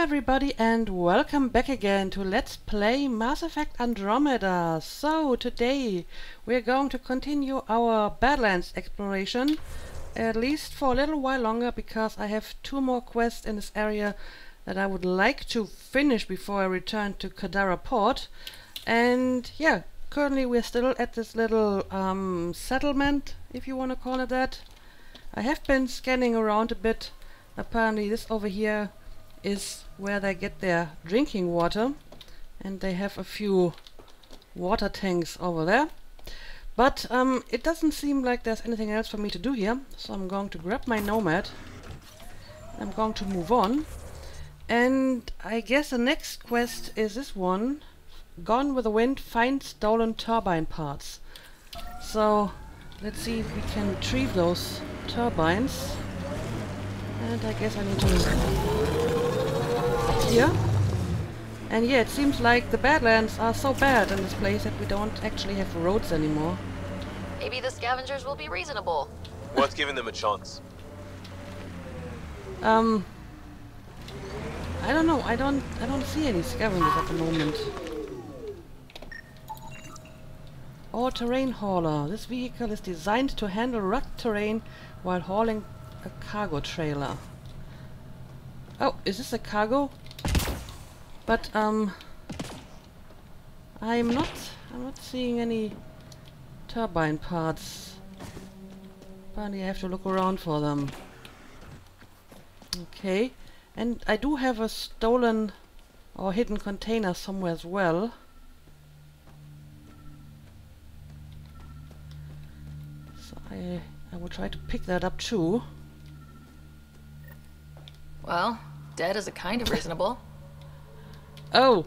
everybody and welcome back again to Let's Play Mass Effect Andromeda. So today we're going to continue our Badlands exploration, at least for a little while longer, because I have two more quests in this area that I would like to finish before I return to Kadara Port. And yeah, currently we're still at this little settlement, if you want to call it that. I have been scanning around a bit. Apparently this over here is where they get their drinking water, and they have a few water tanks over there. But it doesn't seem like there's anything else for me to do here, so I'm going to grab my Nomad. I'm going to move on, and I guess the next quest is this one. Gone with the Wind, find stolen turbine parts. So let's see if we can retrieve those turbines. And I guess I need to here. And yeah, it seems like the Badlands are so bad in this place that we don't actually have roads anymore. Maybe the scavengers will be reasonable. Worth giving them a chance. I don't know. I don't see any scavengers at the moment. All-terrain hauler. This vehicle is designed to handle rugged terrain while hauling a cargo trailer. Oh, is this a cargo? But I'm not seeing any turbine parts. Apparently I have to look around for them. Okay, and I do have a stolen or hidden container somewhere as well. So I will try to pick that up too. Well, dead is a kind of reasonable. Oh!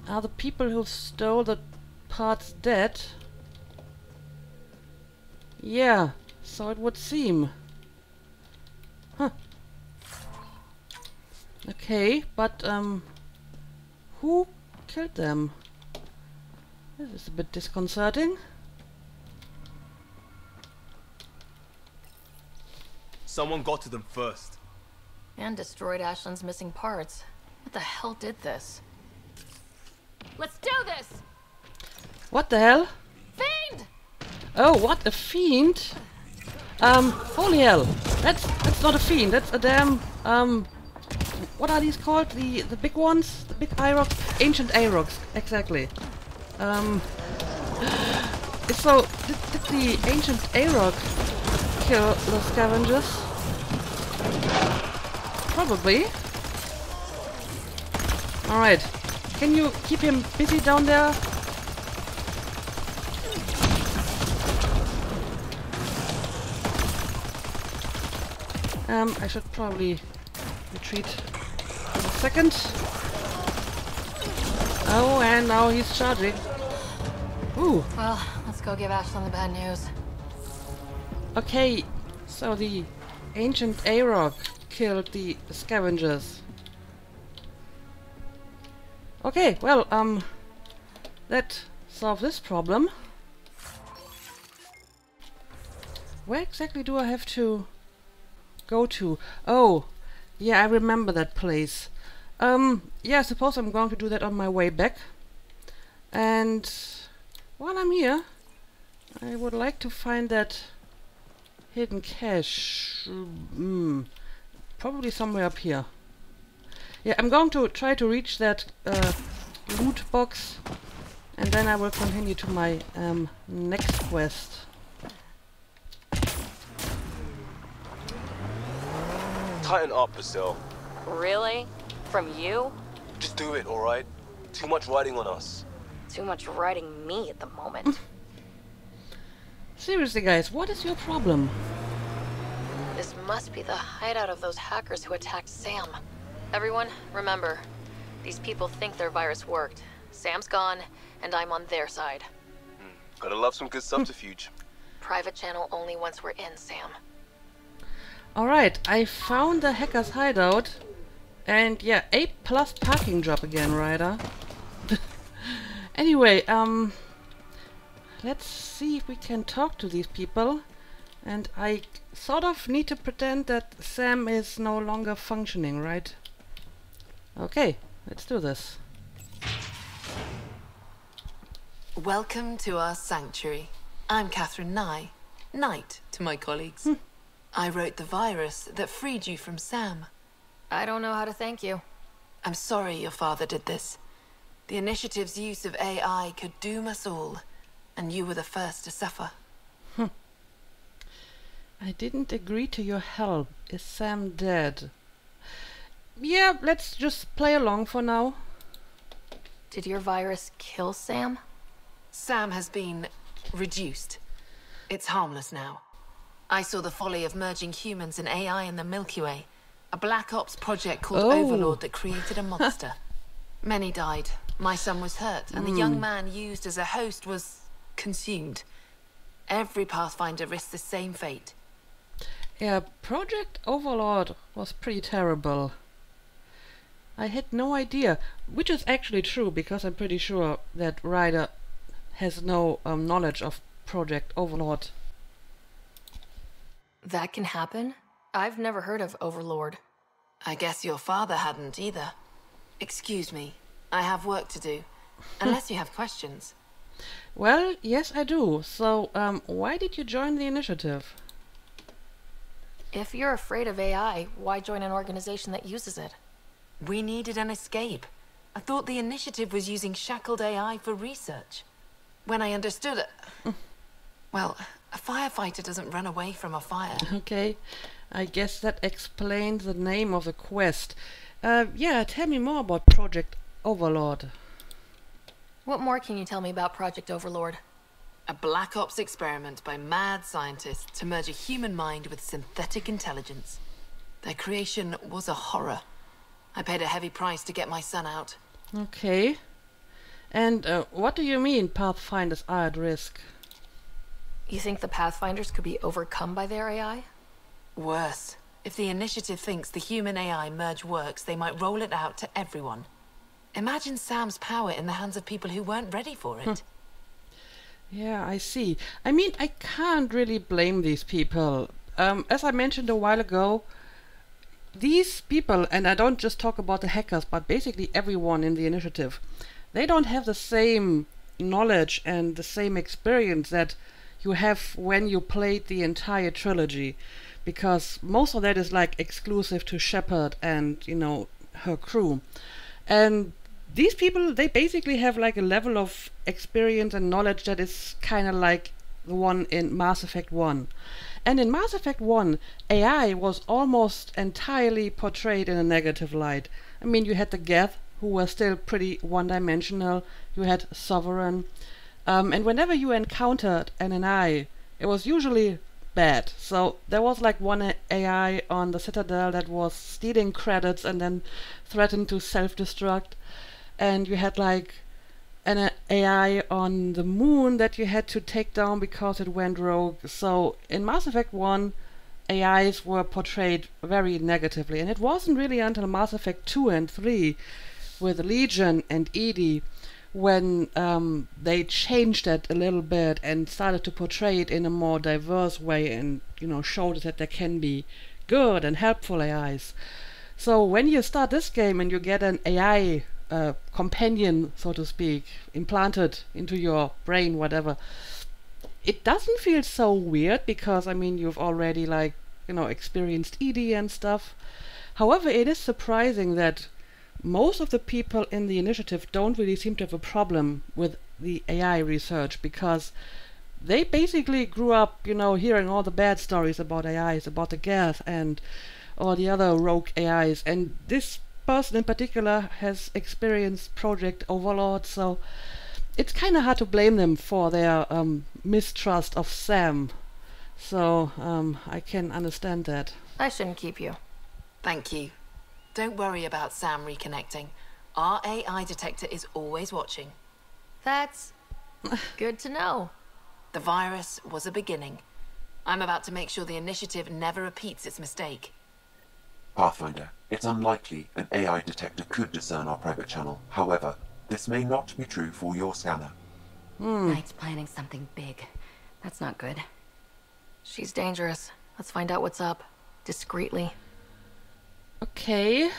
Are the people who stole the parts dead? Yeah, so it would seem. Huh. Okay, but who killed them? This is a bit disconcerting. Someone got to them first. And destroyed Ashland's missing parts. What the hell did this? Let's do this! What the hell? Fiend! Oh, what a fiend! Holy hell! That's not a fiend. That's a damn what are these called? The big ones? The big Iroks? Ancient Aroks, exactly. So did the ancient Arok kill the scavengers? Probably. Alright. Can you keep him busy down there? I should probably retreat in a second. Oh, and now he's charging. Ooh. Well, let's go give Ashland the bad news. Okay, so the ancient Arok killed the scavengers. Okay, well, that solved this problem. Where exactly do I have to go to? Oh, yeah, I remember that place. Yeah, I suppose I'm going to do that on my way back. And while I'm here, I would like to find that hidden cache. Probably somewhere up here. Yeah, I'm going to try to reach that loot box, and then I will continue to my next quest. Tighten up, Brazil. Really? From you? Just do it, alright? Too much riding on us. Too much riding me at the moment. Seriously, guys, what is your problem? This must be the hideout of those hackers who attacked Sam. Everyone, remember, these people think their virus worked. Sam's gone, and I'm on their side. Gotta love some good subterfuge. Private channel only once we're in, Sam. Alright, I found the hacker's hideout. And yeah, A+ parking job again, Ryder. Anyway, let's see if we can talk to these people. And I sort of need to pretend that Sam is no longer functioning, right? Okay, let's do this. Welcome to our sanctuary. I'm Catherine Nye, Knight to my colleagues. I wrote the virus that freed you from Sam. I don't know how to thank you. I'm sorry your father did this. The Initiative's use of AI could doom us all, and you were the first to suffer. I didn't agree to your help. Is Sam dead? Yeah, let's just play along for now. Did your virus kill Sam? Sam has been reduced. It's harmless now. I saw the folly of merging humans and AI in the Milky Way. A Black Ops project called Overlord that created a monster. Many died. My son was hurt, and the young man used as a host was consumed. Every Pathfinder risks the same fate. Yeah, Project Overlord was pretty terrible. I had no idea, which is actually true, because I'm pretty sure that Ryder has no knowledge of Project Overlord. That can happen? I've never heard of Overlord. I guess your father hadn't either. Excuse me, I have work to do. Unless you have questions. Well, yes I do. So, why did you join the Initiative? If you're afraid of AI, why join an organization that uses it? We needed an escape. I thought the Initiative was using shackled AI for research. When I understood it... Well, a firefighter doesn't run away from a fire. Okay, I guess that explains the name of the quest. Yeah, tell me more about Project Overlord. What more can you tell me about Project Overlord? A Black Ops experiment by mad scientists to merge a human mind with synthetic intelligence. Their creation was a horror. I paid a heavy price to get my son out. Okay. And what do you mean Pathfinders are at risk? You think the Pathfinders could be overcome by their AI? Worse. If the Initiative thinks the human-AI merge works, they might roll it out to everyone. Imagine Sam's power in the hands of people who weren't ready for it. Yeah, I see. I mean, I can't really blame these people. As I mentioned a while ago, these people, and I don't just talk about the hackers, but basically everyone in the Initiative, they don't have the same knowledge and the same experience that you have when you played the entire trilogy, because most of that is like exclusive to Shepard and, you know, her crew. And these people, they basically have like a level of experience and knowledge that is kind of like the one in Mass Effect 1. And in Mass Effect 1, AI was almost entirely portrayed in a negative light. I mean, you had the Geth, who were still pretty one-dimensional. You had Sovereign. And whenever you encountered an AI, it was usually bad. So there was like one AI on the Citadel that was stealing credits and then threatened to self-destruct. And you had like an AI on the moon that you had to take down because it went rogue. So in Mass Effect 1, AIs were portrayed very negatively. And it wasn't really until Mass Effect 2 and 3 with Legion and EDI when they changed that a little bit and started to portray it in a more diverse way and, you know, showed that there can be good and helpful AIs. So when you start this game and you get an AI companion, so to speak, implanted into your brain, whatever, it doesn't feel so weird because, I mean, you've already, like, you know, experienced EDI and stuff. However, it is surprising that most of the people in the Initiative don't really seem to have a problem with the AI research, because they basically grew up, you know, hearing all the bad stories about AIs, about the Geth and all the other rogue AIs, and this person in particular has experienced Project Overlord, so it's kind of hard to blame them for their mistrust of Sam. So I can understand that. I shouldn't keep you. Thank you. Don't worry about Sam reconnecting. Our AI detector is always watching. That's good to know. The virus was a beginning. I'm about to make sure the Initiative never repeats its mistake. Pathfinder, it's unlikely an AI detector could discern our private channel. However, this may not be true for your scanner. Knight's planning something big. That's not good. She's dangerous. Let's find out what's up. Discreetly. Okay.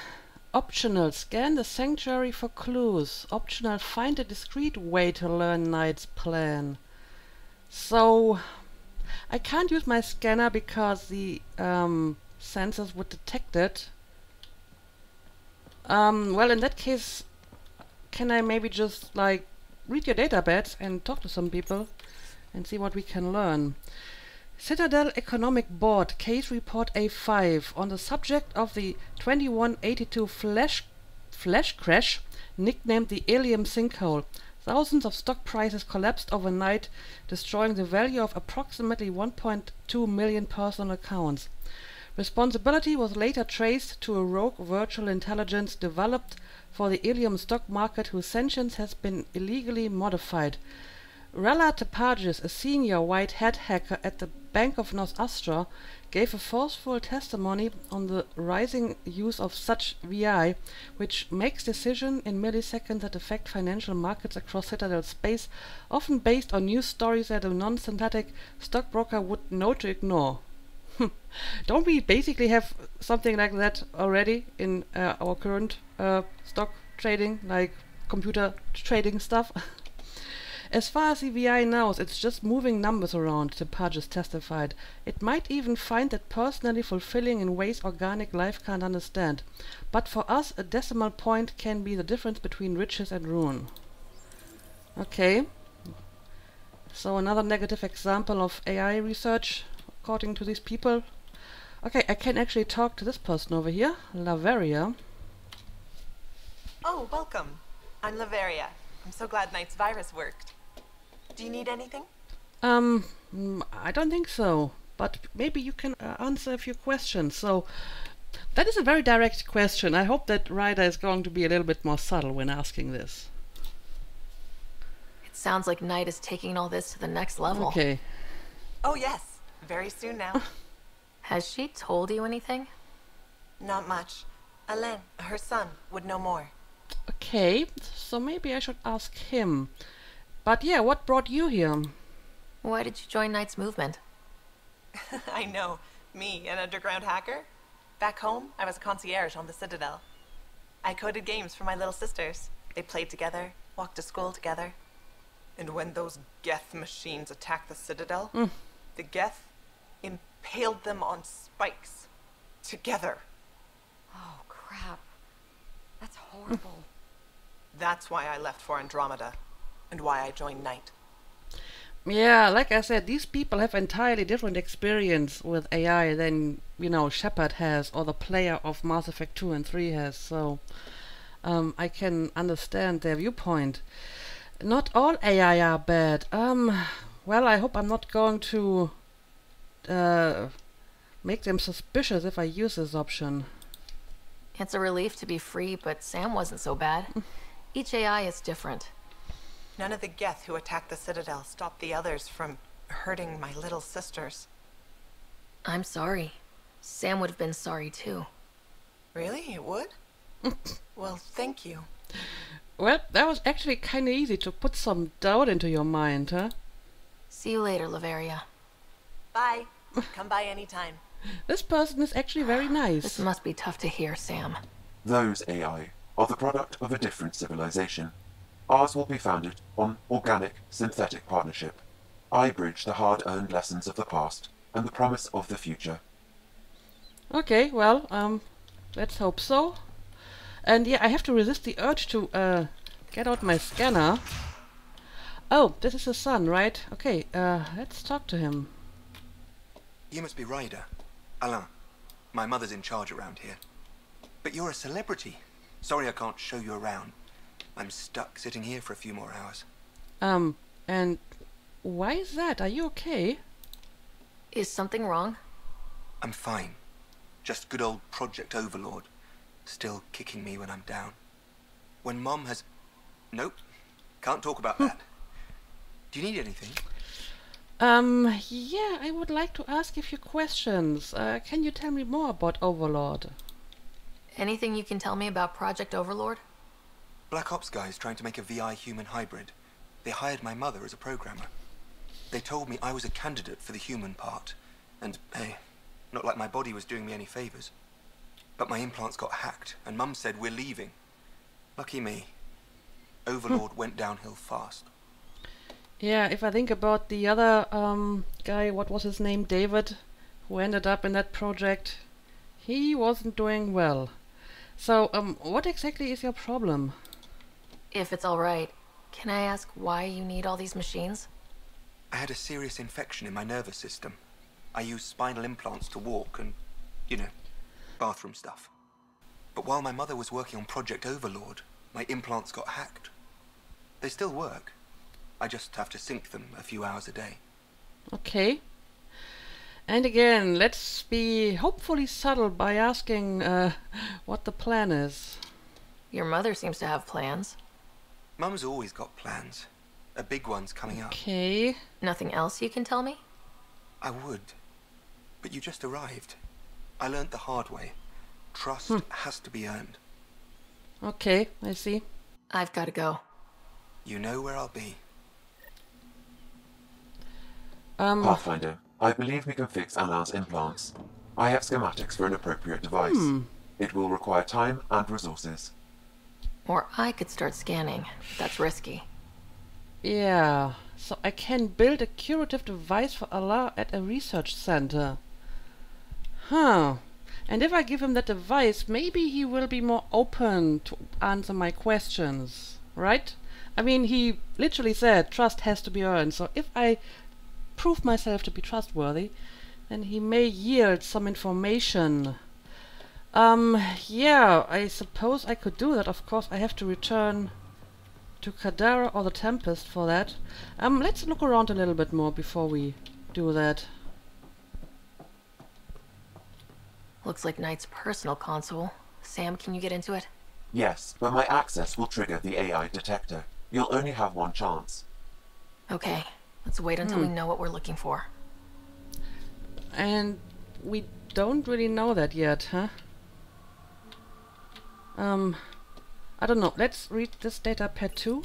Optional, scan the sanctuary for clues. Optional, find a discreet way to learn Knight's plan. So, I can't use my scanner because the sensors would detect it. Well, in that case, can I maybe just, like, read your database and talk to some people and see what we can learn? Citadel Economic Board, Case Report A5, on the subject of the 2182 flash crash, nicknamed the Ilium Sinkhole. Thousands of stock prices collapsed overnight, destroying the value of approximately 1.2 million personal accounts. Responsibility was later traced to a rogue virtual intelligence developed for the Ilium stock market whose sentience has been illegally modified. Rella Tepagis, a senior white-hat hacker at the Bank of North Astra, gave a forceful testimony on the rising use of such VI, which makes decisions in milliseconds that affect financial markets across Citadel space, often based on news stories that a non-synthetic stockbroker would know to ignore. Don't we basically have something like that already in our current stock trading, like computer trading stuff? As far as the VI knows, it's just moving numbers around, Tepagis testified. It might even find that personally fulfilling in ways organic life can't understand. But for us, a decimal point can be the difference between riches and ruin. Okay. So another negative example of AI research, according to these people. Okay, I can actually talk to this person over here, Laveria. Oh, welcome. I'm Laveria. I'm so glad Knight's virus worked. Do you need anything? I don't think so. But maybe you can answer a few questions. So, that is a very direct question. I hope that Ryder is going to be a little bit more subtle when asking this. It sounds like Knight is taking all this to the next level. Okay. Oh, yes. Very soon now. Has she told you anything? Not much. Alain, her son, would know more. Okay, so maybe I should ask him. But yeah, what brought you here? Why did you join Knight's movement? I know. Me, an underground hacker? Back home, I was a concierge on the Citadel. I coded games for my little sisters. They played together, walked to school together. And when those Geth machines attacked the Citadel, the Geth impaled them on spikes. Together. Oh, crap. That's horrible. That's why I left for Andromeda. And why I joined Knight. Yeah, like I said, these people have entirely different experience with AI than, you know, Shepard has or the player of Mass Effect 2 and 3 has, so I can understand their viewpoint. Not all AI are bad. Well, I hope I'm not going to make them suspicious if I use this option. It's a relief to be free, but Sam wasn't so bad. Each AI is different. None of the Geth who attacked the Citadel stopped the others from hurting my little sisters. I'm sorry. Sam would have been sorry too. Really? It would? Well, thank you. Well, that was actually kind of easy to put some doubt into your mind, huh? See you later, Laveria. Bye. Come by anytime. This person is actually very nice. This must be tough to hear, Sam. Those AI are the product of a different civilization. Ours will be founded on organic, synthetic partnership. I bridge the hard-earned lessons of the past and the promise of the future. Okay, well, let's hope so. And yeah, I have to resist the urge to get out my scanner. Oh, this is his son, right? Okay, let's talk to him. You must be Ryder. Alain. My mother's in charge around here. But you're a celebrity. Sorry I can't show you around. I'm stuck sitting here for a few more hours. And why is that? Are you okay? Is something wrong? I'm fine. Just good old Project Overlord. Still kicking me when I'm down. When Mom has... Nope. Can't talk about that. Do you need anything? Yeah, I would like to ask a few questions. Can you tell me more about Overlord? Anything you can tell me about Project Overlord? Black Ops guys trying to make a VI-human hybrid. They hired my mother as a programmer. They told me I was a candidate for the human part. And, hey, not like my body was doing me any favors. But my implants got hacked, and Mum said we're leaving. Lucky me. Overlord went downhill fast. Yeah, if I think about the other guy, what was his name, David, who ended up in that project, he wasn't doing well. So, what exactly is your problem? If it's alright, can I ask why you need all these machines? I had a serious infection in my nervous system. I used spinal implants to walk and, you know, bathroom stuff. But while my mother was working on Project Overlord, my implants got hacked. They still work. I just have to sync them a few hours a day. Okay. And again, let's be hopefully subtle by asking what the plan is. Your mother seems to have plans. Mum's always got plans. A big one's coming up. Okay. Nothing else you can tell me? I would. But you just arrived. I learned the hard way. Trust has to be earned. Okay, I see. I've got to go. You know where I'll be. Pathfinder, I believe we can fix Alain's implants. I have schematics for an appropriate device. It will require time and resources. Or I could start scanning. That's risky. Yeah, so I can build a curative device for Allah at a research center. Huh. And if I give him that device, maybe he will be more open to answer my questions, right? I mean, he literally said trust has to be earned, so if I prove myself to be trustworthy, then he may yield some information. Yeah, I suppose I could do that. Of course, I have to return to Kadara or the Tempest for that. Let's look around a little bit more before we do that. Looks like Knight's personal console. Sam, can you get into it? Yes, but my access will trigger the AI detector. You'll only have one chance. Okay, let's wait until we know what we're looking for. And we don't really know that yet, huh? I don't know. Let's read this data pad 2.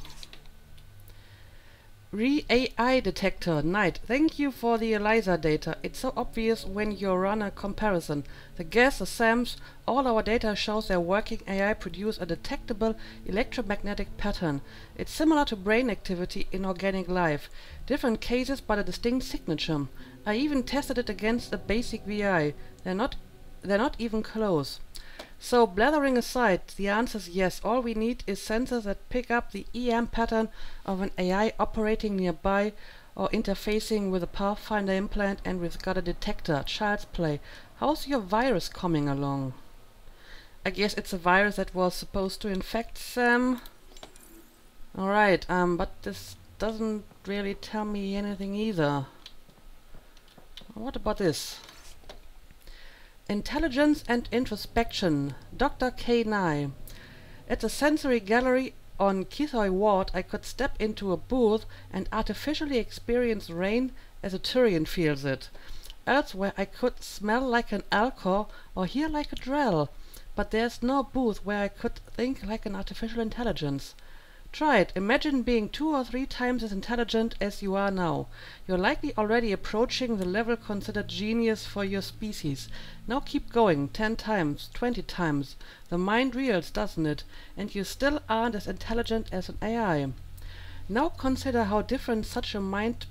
AI detector, Knight. Thank you for the ELISA data. It's so obvious when you run a comparison. The gas, the SAMs, all our data shows their working AI produce a detectable electromagnetic pattern. It's similar to brain activity in organic life. Different cases but a distinct signature. I even tested it against a basic VI. They're not even close. So, blathering aside, the answer is yes. All we need is sensors that pick up the EM pattern of an AI operating nearby or interfacing with a Pathfinder implant, and we've got a detector. Child's play. How's your virus coming along? I guess it's a virus that was supposed to infect Sam. Alright, but this doesn't really tell me anything either. What about this? Intelligence and Introspection, Dr. K. Nye. At the sensory gallery on Kithoy Ward, I could step into a booth and artificially experience rain as a Turian feels it. Elsewhere I could smell like an Alcor or hear like a Drell, but there's no booth where I could think like an artificial intelligence. Try it. Imagine being 2 or 3 times as intelligent as you are now. You're likely already approaching the level considered genius for your species. Now keep going, 10 times, 20 times. The mind reels, doesn't it? And you still aren't as intelligent as an AI. Now consider how different such a mind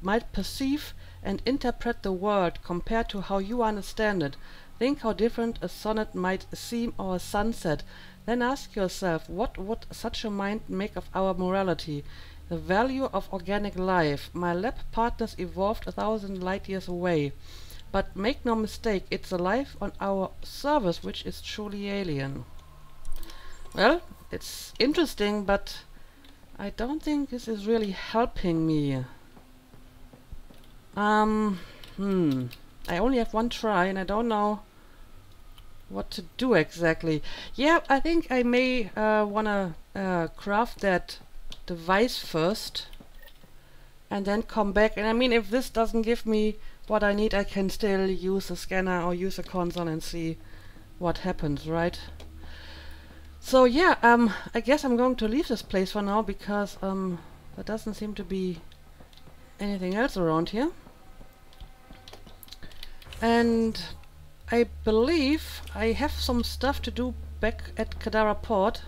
might perceive and interpret the world compared to how you understand it. Think how different a sonnet might seem or a sunset. Then ask yourself, what would such a mind make of our morality? The value of organic life. My lab partners evolved 1,000 light years away. But make no mistake, it's a life on our service which is truly alien. Well, it's interesting, but I don't think this is really helping me. I only have one try and I don't know what to do exactly. Yeah, I think I may wanna craft that device first and then come back. And I mean, if this doesn't give me what I need, I can still use a scanner or use a console and see what happens, right? So yeah, I guess I'm going to leave this place for now because there doesn't seem to be anything else around here. And I believe I have some stuff to do back at Kadara Port.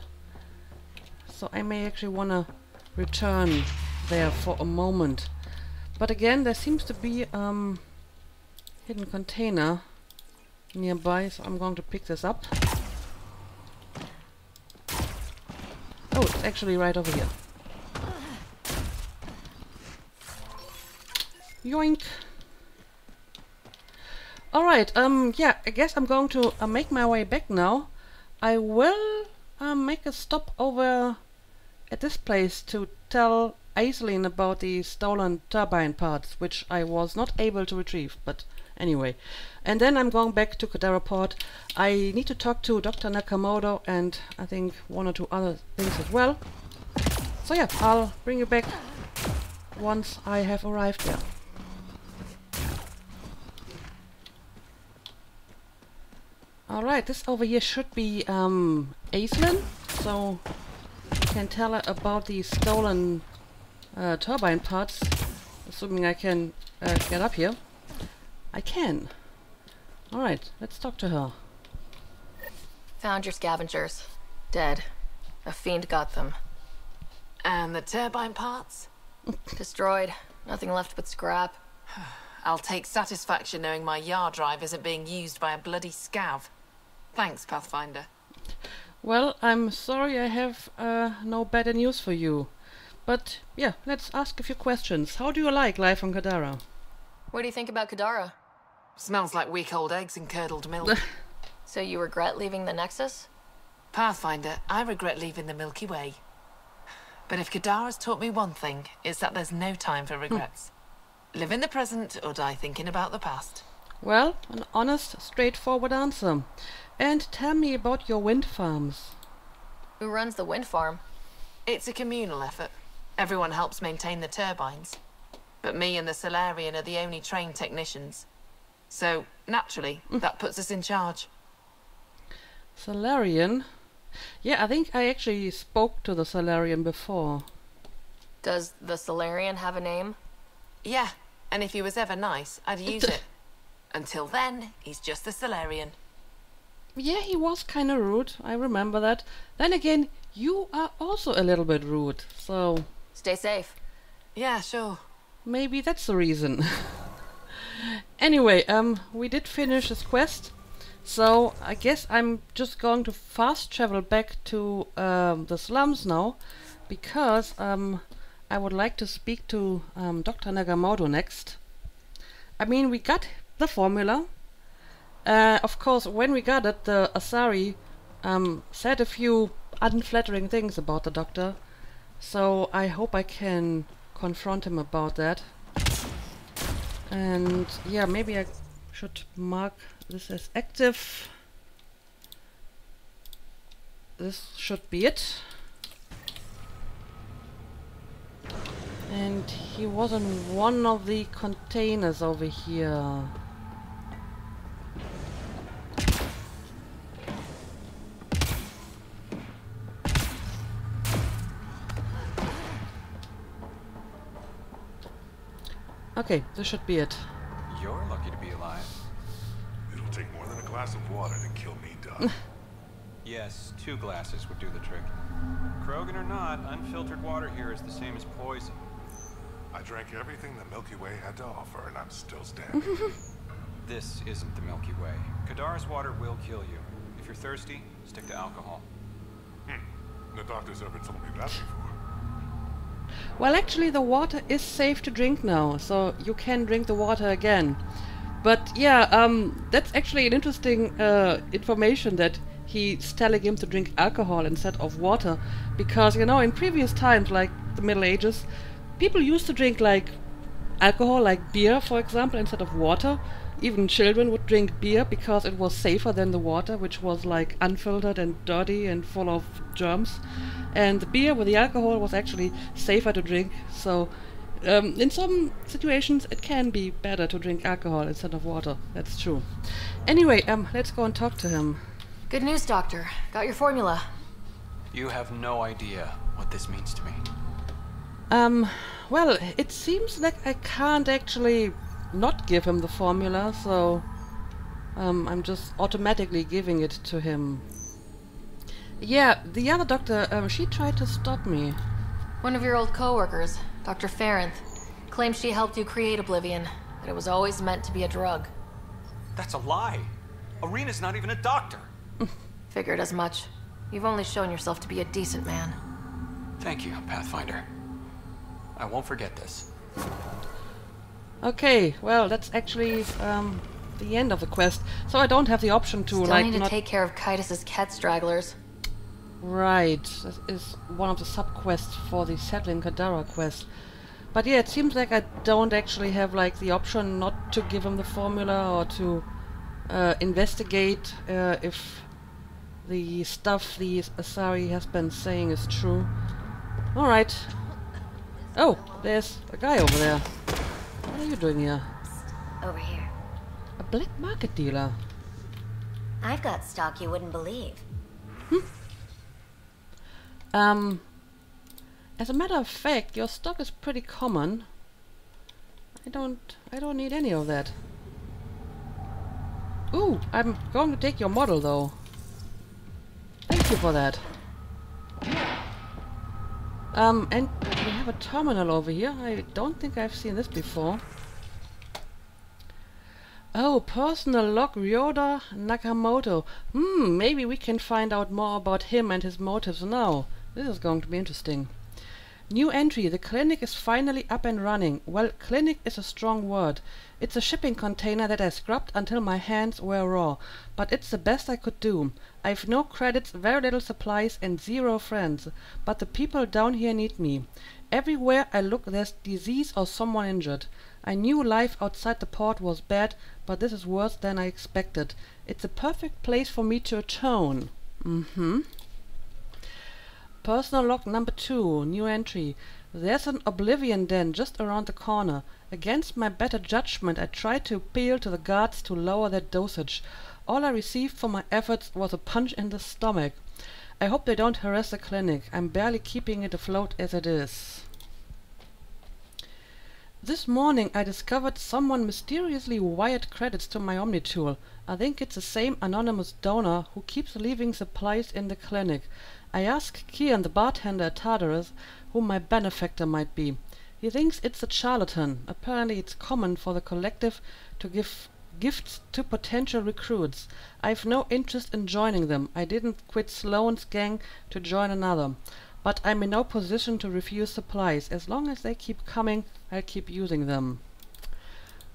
So I may actually want to return there for a moment. But again, there seems to be hidden container nearby, so I'm going to pick this up. Oh, it's actually right over here. Yoink! Alright, yeah, I guess I'm going to make my way back now. I will make a stop over at this place to tell Aislinn about the stolen turbine parts, which I was not able to retrieve, but anyway. And then I'm going back to Kadara Port. I need to talk to Dr. Nakamoto and I think one or two other things as well. So yeah, I'll bring you back once I have arrived there. Alright, this over here should be Aislinn, so I can tell her about the stolen turbine parts, assuming I can get up here. I can. Alright, let's talk to her. Found your scavengers. Dead. A fiend got them. And the turbine parts? Destroyed. Nothing left but scrap. I'll take satisfaction knowing my yard drive isn't being used by a bloody scav. Thanks, Pathfinder. Well, I'm sorry I have no better news for you. But yeah, let's ask a few questions. How do you like life on Kadara? What do you think about Kadara? Smells like week-old eggs and curdled milk. So you regret leaving the Nexus? Pathfinder, I regret leaving the Milky Way. But if Kadara's taught me one thing, it's that there's no time for regrets. Live in the present or die thinking about the past. Well, an honest, straightforward answer. And tell me about your wind farms. Who runs the wind farm? It's a communal effort. Everyone helps maintain the turbines. But me and the Solarian are the only trained technicians. So, naturally, that puts us in charge. Solarian? Yeah, I think I actually spoke to the Solarian before. Does the Solarian have a name? Yeah, and if he was ever nice, I'd use it. Until then, he's just the Solarian. Yeah, he was kind of rude, I remember that. Then again, you are also a little bit rude, so... Stay safe. Yeah, sure. Maybe that's the reason. Anyway, we did finish this quest, so I guess I'm just going to fast travel back to the slums now, because I would like to speak to Dr. Nakamoto next. I mean, we got the formula. Of course, when we got it, the Asari said a few unflattering things about the doctor, so I hope I can confront him about that. And yeah, maybe I should mark this as active. This should be it. And he was in one of the containers over here. Okay, this should be it. You're lucky to be alive. It'll take more than a glass of water to kill me, Doc. Yes, 2 glasses would do the trick. Krogan or not, unfiltered water here is the same as poison. I drank everything the Milky Way had to offer, and I'm still standing. This isn't the Milky Way. Kadara's water will kill you. If you're thirsty, stick to alcohol. The doctor's ever told me that before. Well, actually the water is safe to drink now, so you can drink the water again. But yeah, that's actually an interesting information that he's telling him to drink alcohol instead of water, because, you know, in previous times, like the Middle Ages, people used to drink like alcohol, like beer, for example, instead of water. Even children would drink beer because it was safer than the water, which was like unfiltered and dirty and full of germs. And the beer with the alcohol was actually safer to drink. So in some situations it can be better to drink alcohol instead of water. That's true. Anyway, let's go and talk to him. Good news, Doctor. Got your formula. You have no idea what this means to me. Well, it seems like I can't actually not give him the formula, so... I'm just automatically giving it to him. Yeah, the other doctor, she tried to stop me. One of your old co-workers, Dr. Farrenth, claims she helped you create Oblivion, that it was always meant to be a drug. That's a lie. Arena's not even a doctor. Figured as much. You've only shown yourself to be a decent man. Thank you, Pathfinder. I won't forget this. Okay, well, that's actually the end of the quest. So I don't have the option to Still like need to not... take care of Kitus's cat stragglers. Right, this is one of the sub-quests for the Settling Kadara quest. But yeah, it seems like I don't actually have like the option not to give him the formula or to investigate if the stuff the Asari has been saying is true. Alright. Oh, there's a guy over there. What are you doing here? Over here. A black market dealer. I've got stock you wouldn't believe. As a matter of fact, your stock is pretty common. I don't need any of that. Ooh, I'm going to take your model though. Thank you for that. And we have a terminal over here. I don't think I've seen this before. Oh, personal log Ryoda Nakamoto. Maybe we can find out more about him and his motives now. This is going to be interesting. New entry. The clinic is finally up and running. Well, clinic is a strong word. It's a shipping container that I scrubbed until my hands were raw. But it's the best I could do. I've no credits, very little supplies and 0 friends. But the people down here need me. Everywhere I look there's disease or someone injured. I knew life outside the port was bad, but this is worse than I expected. It's a perfect place for me to atone. Personal log number 2, new entry. There's an Oblivion den just around the corner. Against my better judgment, I tried to appeal to the guards to lower their dosage. All I received for my efforts was a punch in the stomach. I hope they don't harass the clinic. I'm barely keeping it afloat as it is. This morning I discovered someone mysteriously wired credits to my Omnitool. I think it's the same anonymous donor who keeps leaving supplies in the clinic. I asked Kian, the bartender at Tartarus, who my benefactor might be. He thinks it's a charlatan. Apparently it's common for the collective to give gifts to potential recruits. I've no interest in joining them. I didn't quit Sloane's gang to join another. But I'm in no position to refuse supplies. As long as they keep coming, I'll keep using them.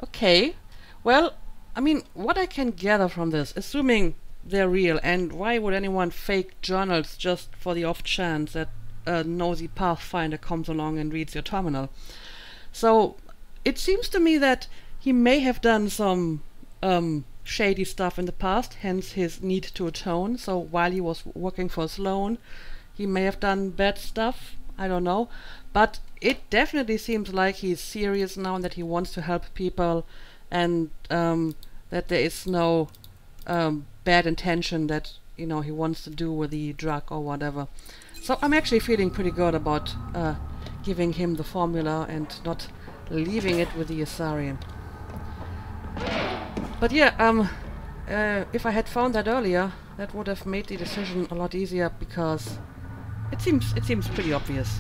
Okay. Well, I mean, what I can gather from this, assuming they're real, and why would anyone fake journals just for the off chance that a nosy Pathfinder comes along and reads your terminal? So, it seems to me that he may have done some shady stuff in the past, hence his need to atone. So while he was working for Sloane, he may have done bad stuff, I don't know. But it definitely seems like he's serious now and that he wants to help people, and that there is no bad intention that, you know, he wants to do with the drug or whatever. So I'm actually feeling pretty good about giving him the formula and not leaving it with the Asari. But yeah, if I had found that earlier, that would have made the decision a lot easier, because it seems pretty obvious.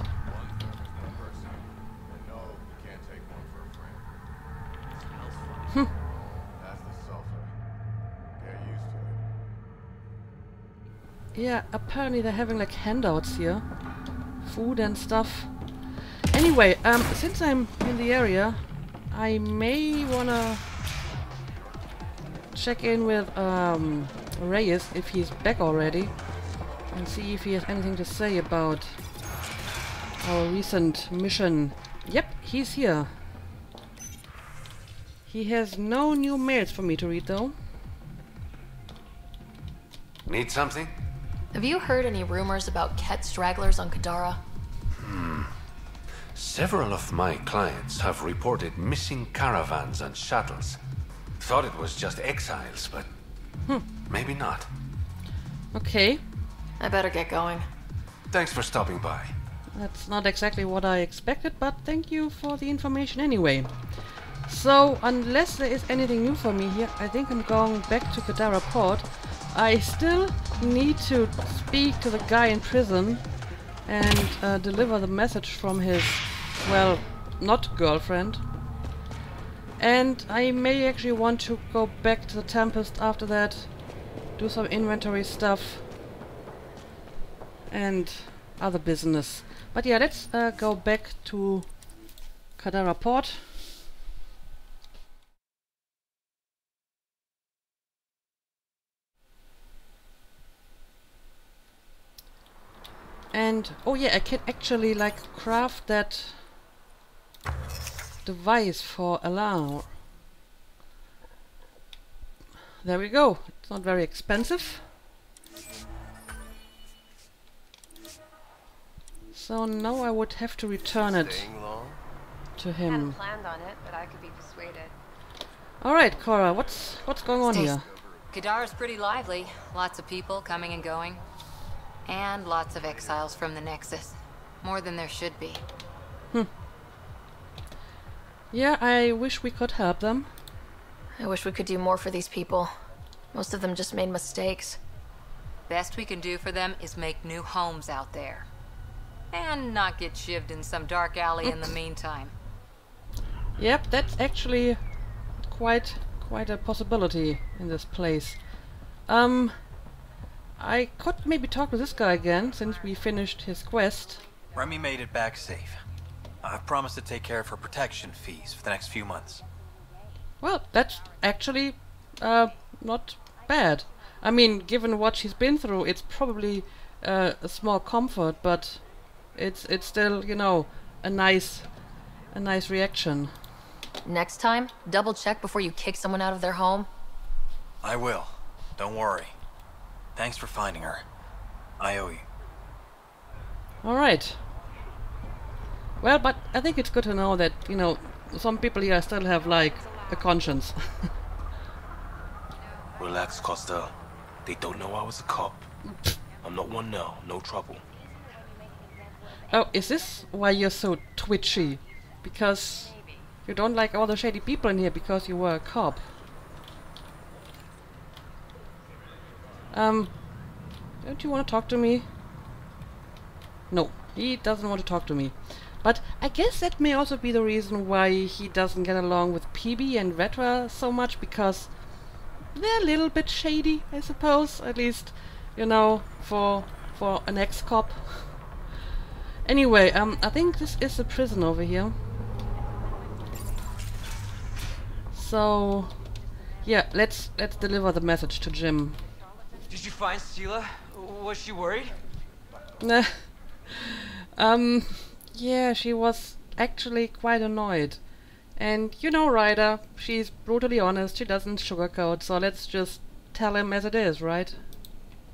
Yeah, apparently they're having like handouts here. Food and stuff. Anyway, since I'm in the area, I may wanna check in with Reyes if he's back already, and see if he has anything to say about our recent mission. Yep, he's here. He has no new mails for me to read though. Need something? Have you heard any rumors about Ket stragglers on Kadara? Several of my clients have reported missing caravans and shuttles. Thought it was just exiles, but maybe not. Okay. I better get going. Thanks for stopping by. That's not exactly what I expected, but thank you for the information anyway. So, unless there is anything new for me here, I think I'm going back to Kadara Port. I still need to speak to the guy in prison and deliver the message from his, well, not girlfriend. And I may actually want to go back to the Tempest after that, do some inventory stuff and other business. But yeah, let's go back to Kadara Port. And oh yeah, I can actually like craft that device for alarm. There we go. It's not very expensive. So now I would have to return it to him. Hadn't planned on it, but I could be persuaded. All right, Cora, what's going on here? Kadara's pretty lively. Lots of people coming and going. And lots of exiles from the Nexus. More than there should be. Yeah, I wish we could help them. I wish we could do more for these people. Most of them just made mistakes. Best we can do for them is make new homes out there. And not get shivved in some dark alley in the meantime. Yep, that's actually quite a possibility in this place. I could maybe talk to this guy again, since we finished his quest. Remy made it back safe. I've promised to take care of her protection fees for the next few months. Well, that's actually not bad. I mean, given what she's been through, it's probably a small comfort, but it's still, you know, a nice reaction. Next time, double check before you kick someone out of their home. I will. Don't worry. Thanks for finding her. I owe you. Alright. Well, but I think it's good to know that, you know, some people here still have, like, a conscience. Relax, Costa. They don't know I was a cop. I'm not one now. No trouble. Oh, is this why you're so twitchy? Because you don't like all the shady people in here because you were a cop. Don't you want to talk to me? No, he doesn't want to talk to me. But I guess that may also be the reason why he doesn't get along with PB and Vetra so much, because they're a little bit shady, I suppose. At least, you know, for an ex-cop. Anyway, I think this is a prison over here. So, yeah, let's deliver the message to Jim. Did you find Sela? Was she worried? Nah. Yeah, she was actually quite annoyed. And you know Ryder, she's brutally honest, she doesn't sugarcoat, so let's just tell him as it is, right?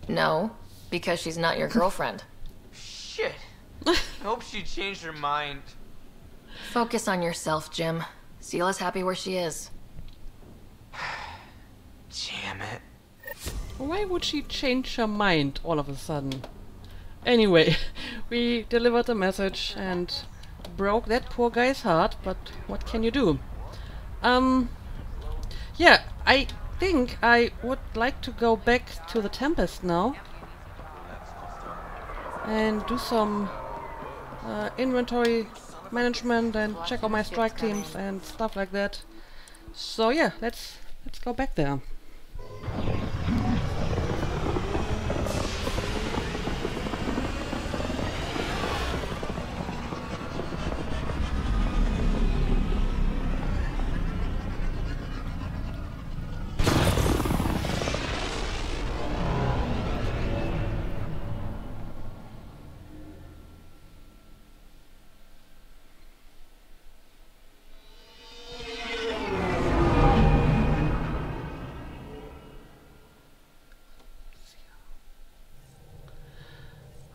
No, because she's not your girlfriend. Shit. I hope she changed her mind. Focus on yourself, Jim. Sela's happy where she is. Damn it. Why would she change her mind all of a sudden? Anyway, we delivered the message and broke that poor guy's heart, but what can you do? Yeah, I think I would like to go back to the Tempest now and do some inventory management and check on my strike teams and stuff like that. So yeah, let's go back there.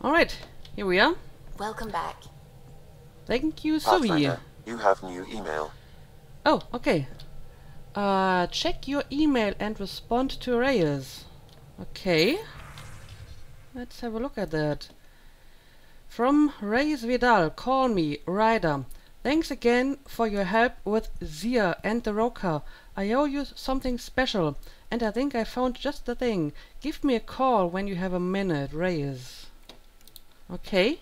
Alright, here we are. Welcome back. Thank you, Suvi. Pathfinder, you have new email. Oh, okay. Check your email and respond to Reyes. Okay. Let's have a look at that. From Reyes Vidal, call me, Ryder. Thanks again for your help with Zia and the Roka. I owe you something special, and I think I found just the thing. Give me a call when you have a minute, Reyes. Okay.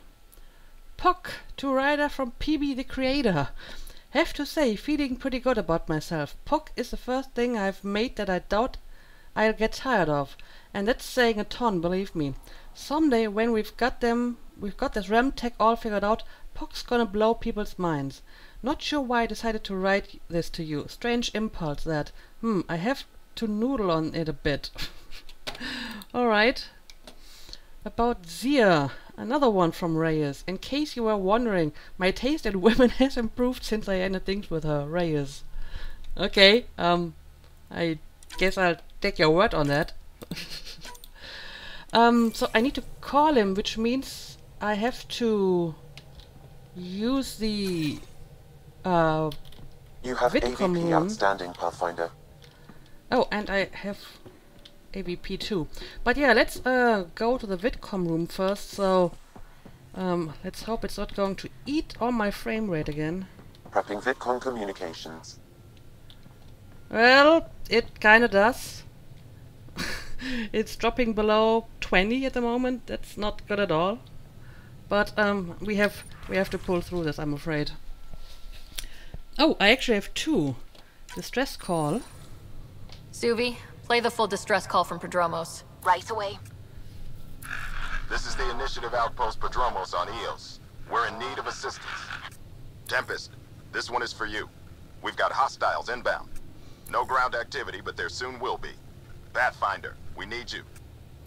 Pock to Ryder from PB the Creator. Have to say, feeling pretty good about myself. Pock is the first thing I've made that I doubt I'll get tired of. And that's saying a ton, believe me. Someday when we've got this RAM tech all figured out, Pock's gonna blow people's minds. Not sure why I decided to write this to you. Strange impulse that. I have to noodle on it a bit. Alright. About Zia. Another one from Reyes. In case you were wondering, my taste in women has improved since I ended things with her. Reyes. Okay, I guess I'll take your word on that. So I need to call him, which means I have to use the you have Vidcom AVP room. outstanding, Pathfinder. Oh, and I have AVP too. But yeah, let's go to the Vidcom room first. So let's hope it's not going to eat all my frame rate again. Prepping Vidcom communications. Well, it kinda does. It's dropping below 20 at the moment. That's not good at all. But we have to pull through this, I'm afraid. Oh, I actually have two. Distress call. Suvi, play the full distress call from Prodromos. Right away. This is the Initiative Outpost Prodromos on Eos. We're in need of assistance. Tempest, this one is for you. We've got hostiles inbound. No ground activity, but there soon will be. Pathfinder, we need you.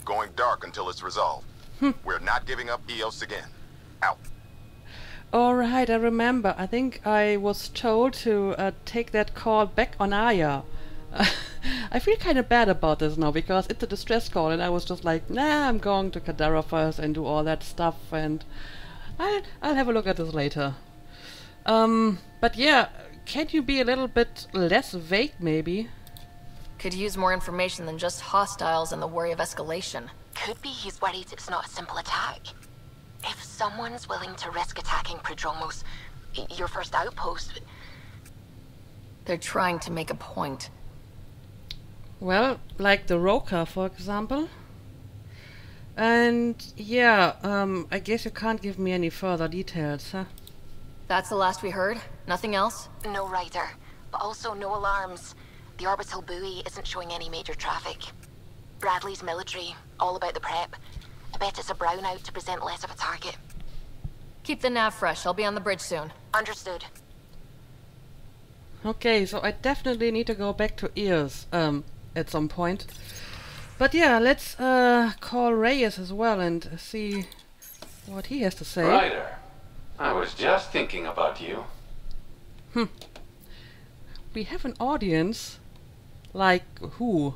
Going dark until it's resolved. We're not giving up Eos again. Out. Alright, I remember. I think I was told to take that call back on Aya. I feel kind of bad about this now, because it's a distress call and I was just like, nah, I'm going to Kadara first and do all that stuff, and I'll have a look at this later. But yeah, can you be a little bit less vague, maybe? Could use more information than just hostiles and the worry of escalation. Could be he's worried it's not a simple attack. If someone's willing to risk attacking Prodromos, your first outpost... They're trying to make a point. Well, like the Roka, for example. And yeah, I guess you can't give me any further details, huh? That's the last we heard? Nothing else? No rider, but also no alarms. The orbital buoy isn't showing any major traffic. Bradley's military, all about the prep. I bet it's a brownout to present less of a target. Keep the nav fresh. I'll be on the bridge soon. Understood. Okay, so I definitely need to go back to Ears, at some point. But yeah, let's call Reyes as well and see what he has to say. Ryder, I was just thinking about you. We have an audience. Like who?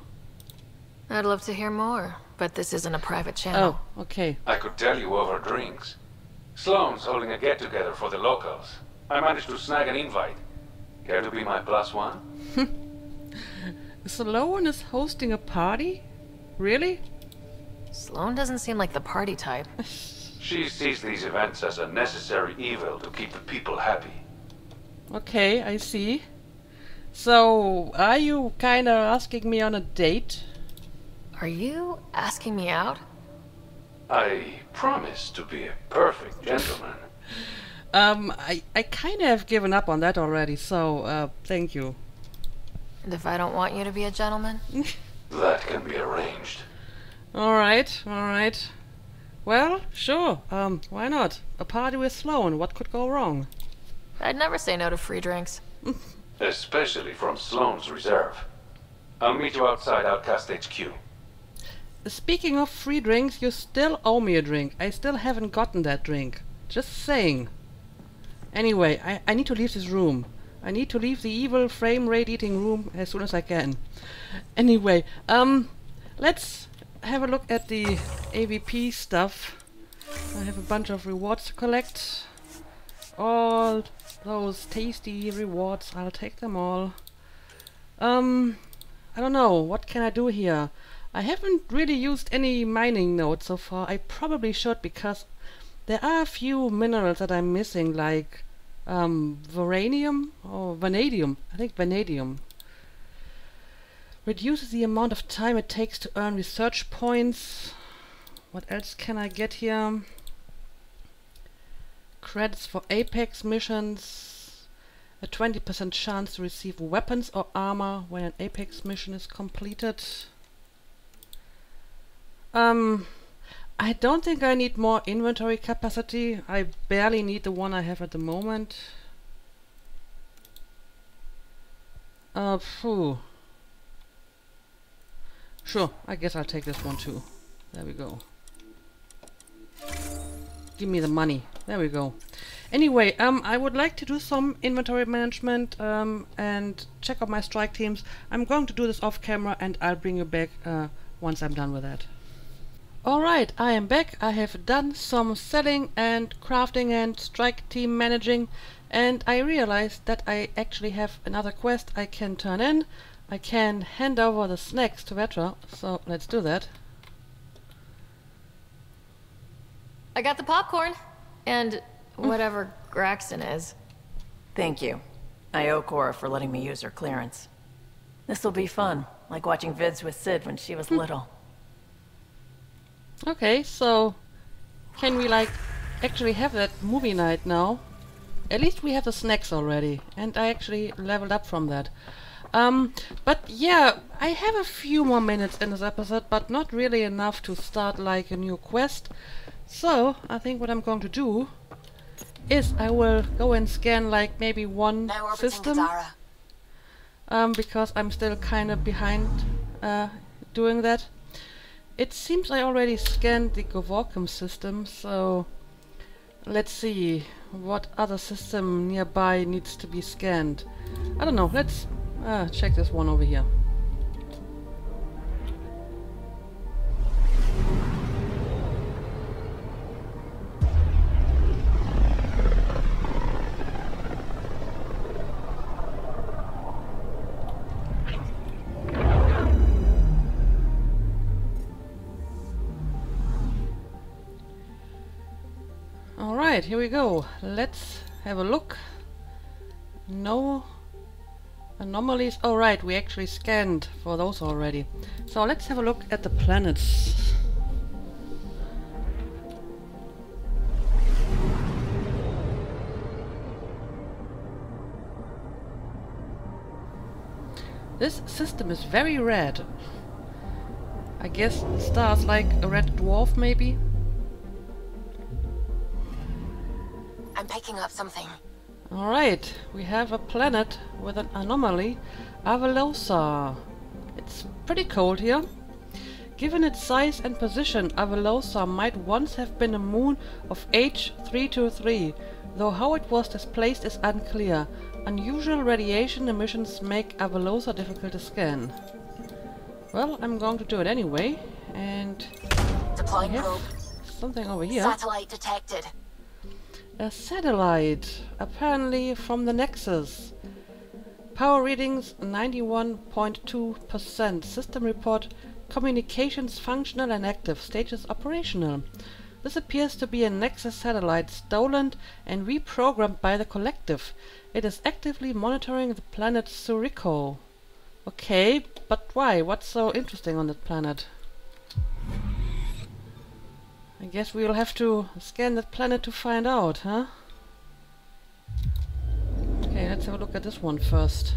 I'd love to hear more, but this isn't a private channel. Oh, okay. I could tell you over drinks. Sloane's holding a get-together for the locals. I managed to snag an invite. Care to be my +1? Sloane is hosting a party? Really? Sloane doesn't seem like the party type. She sees these events as a necessary evil to keep the people happy. Okay, I see. So, are you kinda asking me on a date? Are you asking me out? I promise to be a perfect gentleman. I kinda have given up on that already, so, thank you. And if I don't want you to be a gentleman? That can be arranged. Alright, alright. Well, sure, why not? A party with Sloane, what could go wrong? I'd never say no to free drinks. Especially from Sloane's reserve. I'll meet you outside Outcast HQ. Speaking of free drinks, you still owe me a drink. I still haven't gotten that drink. Just saying. Anyway, I need to leave this room. I need to leave the evil frame rate eating room as soon as I can. Anyway, let's have a look at the AVP stuff. I have a bunch of rewards to collect. All those tasty rewards, I'll take them all. I don't know, what can I do here? I haven't really used any mining nodes so far. I probably should, because there are a few minerals that I'm missing, like Vanadium or vanadium. I think vanadium. Reduces the amount of time it takes to earn research points. What else can I get here? Credits for Apex missions. A 20% chance to receive weapons or armor when an Apex mission is completed. I don't think I need more inventory capacity. I barely need the one I have at the moment. Phew. Sure, I guess I'll take this one too. There we go. Give me the money. There we go. Anyway, I would like to do some inventory management and check out my strike teams. I'm going to do this off camera and I'll bring you back once I'm done with that. Alright, I am back. I have done some selling and crafting and strike team managing, and I realized that I actually have another quest I can turn in. I can hand over the snacks to Vetra, so let's do that. I got the popcorn. And whatever Graxton is. Thank you. I owe Cora for letting me use her clearance. This'll be fun, like watching vids with Sid when she was little. Okay, so can we like actually have that movie night now? At least we have the snacks already, and I actually leveled up from that. But yeah, I have a few more minutes in this episode, but not really enough to start like a new quest. So I think what I'm going to do is I will go and scan like maybe one system. Because I'm still kind of behind doing that. It seems I already scanned the Govorkum system, so let's see what other system nearby needs to be scanned. I don't know, let's check this one over here. Alright, here we go. Let's have a look. No anomalies. Oh right, we actually scanned for those already. So let's have a look at the planets. This system is very red. I guess stars like a red dwarf maybe? I'm picking up something. Alright, we have a planet with an anomaly, Avelosa. It's pretty cold here. Given its size and position, Avelosa might once have been a moon of H323, though how it was displaced is unclear. Unusual radiation emissions make Avelosa difficult to scan. Well, I'm going to do it anyway, and deploying probe. Something over here. Satellite detected. A satellite, apparently from the Nexus. Power readings 91.2%. System report communications functional and active. Status operational. This appears to be a Nexus satellite stolen and reprogrammed by the Collective. It is actively monitoring the planet Suriko. Okay, but why? What's so interesting on that planet? I guess we'll have to scan that planet to find out, huh? Okay, let's have a look at this one first.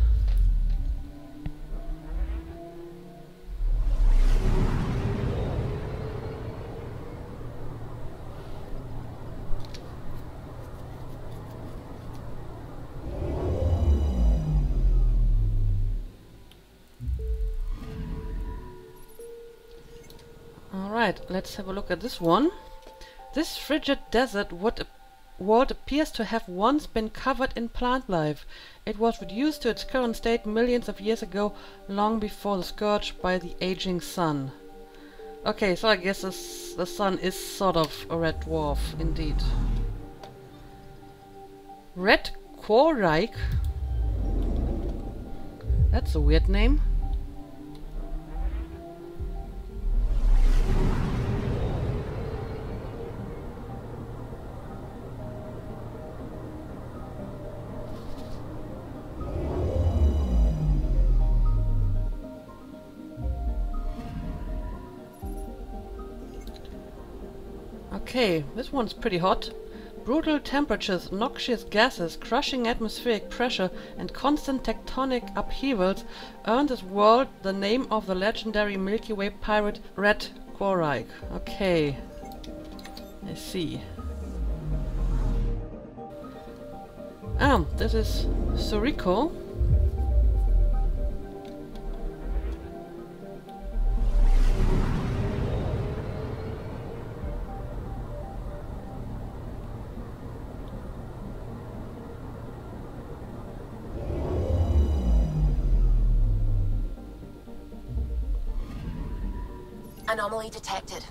Alright, let's have a look at this one. This frigid desert world appears to have once been covered in plant life. It was reduced to its current state millions of years ago, long before the scourge by the aging sun. Okay, so I guess the sun is sort of a red dwarf, indeed. Red Quarike? That's a weird name. Okay, this one's pretty hot. Brutal temperatures, noxious gases, crushing atmospheric pressure, and constant tectonic upheavals earned this world the name of the legendary Milky Way pirate Red Quarike. Okay, I see. This is Surico. Anomaly detected.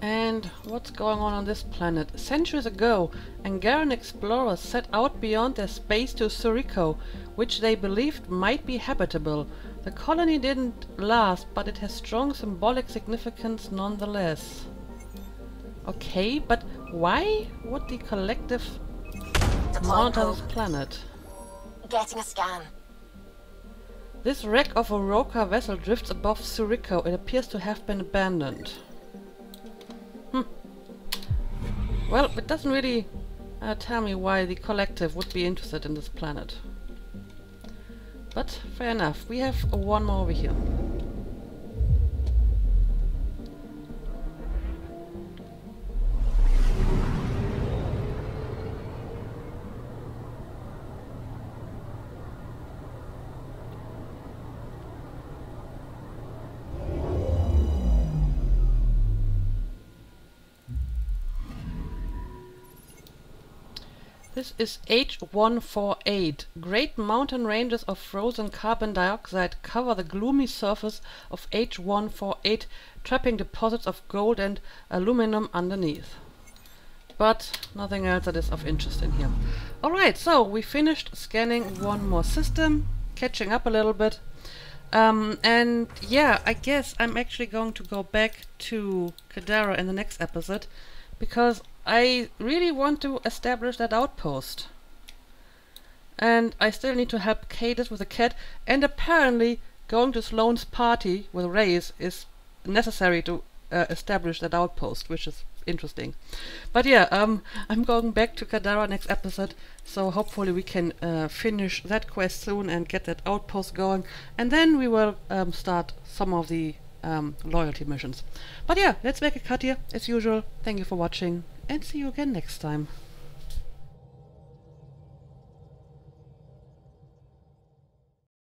And what's going on this planet? Centuries ago, Angaran explorers set out beyond their space to Surico, which they believed might be habitable. The colony didn't last, but it has strong symbolic significance nonetheless. Okay, but why would the collective monitor this planet? Getting a scan. This wreck of a Roka vessel drifts above Surico. It appears to have been abandoned. Well, it doesn't really tell me why the collective would be interested in this planet. But fair enough. We have one more over here. This is H148. Great mountain ranges of frozen carbon dioxide cover the gloomy surface of H148, trapping deposits of gold and aluminum underneath. But nothing else that is of interest in here. Alright, so we finished scanning one more system, catching up a little bit. And yeah, I guess I'm actually going to go back to Kadara in the next episode, because I really want to establish that outpost. And I still need to help Cadis with the cat, and apparently going to Sloane's party with Reyes is necessary to establish that outpost, which is interesting. But yeah, I'm going back to Kadara next episode, so hopefully we can finish that quest soon and get that outpost going, and then we will start some of the loyalty missions. But yeah, let's make a cut here, as usual. Thank you for watching, and see you again next time.